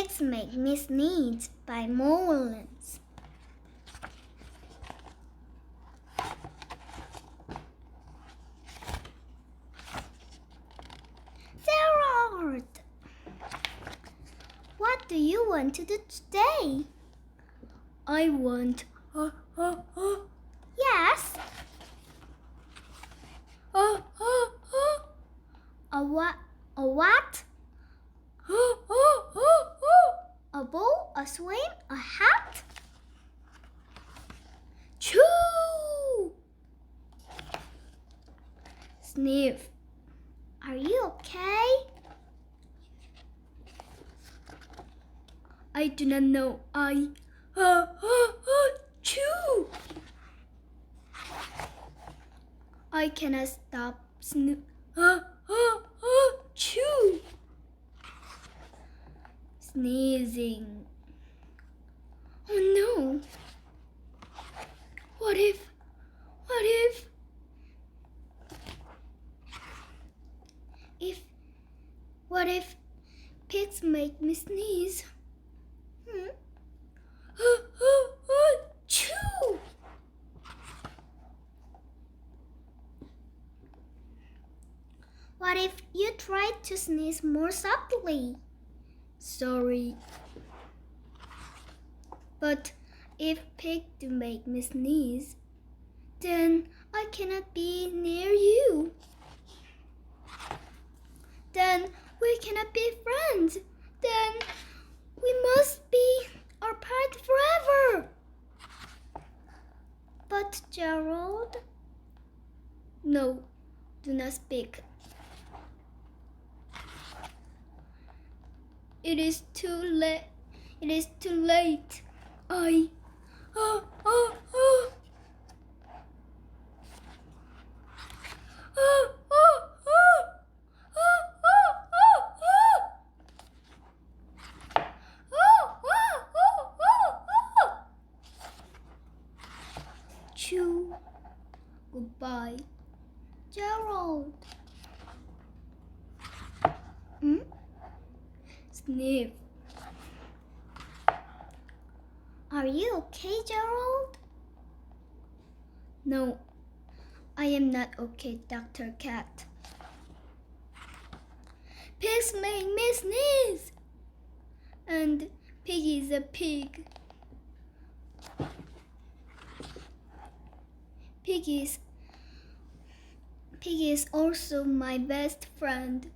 Pigs Make Me Sneeze by Mo Willems. Gerald, what do you want to do today? I want Yes. A what? A what? A bowl, a swing, a hat? Choo! Sniff. Are you okay? I do not know. Choo! I cannot stop choo! Sneezing. Oh no! What if pigs make me sneeze? Choo! What if you try to sneeze more softly? Sorry. But if pig do make me sneeze, then I cannot be near you. Then we cannot be friends. Then we must be apart forever. But Gerald, no, do not speak. It is too late. It is too late. Choo. Goodbye, Gerald. Sniff. Are you okay, Gerald? No, I am not okay, Dr. Cat. Pigs make me sneeze. And Piggy is a pig. Piggy is also my best friend.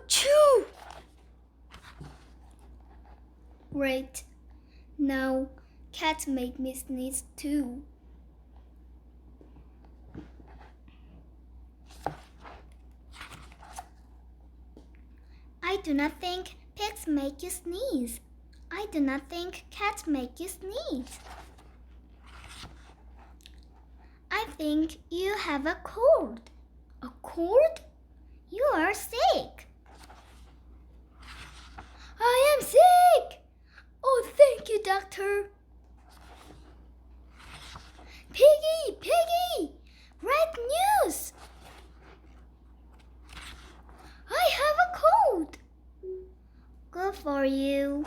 Choo! Great. Now cats make me sneeze too. I do not think pigs make you sneeze. I do not think cats make you sneeze. I think you have a cold. A cold? You are sick. I am sick! Oh, thank you, doctor. Piggy! Great news! I have a cold. Good for you.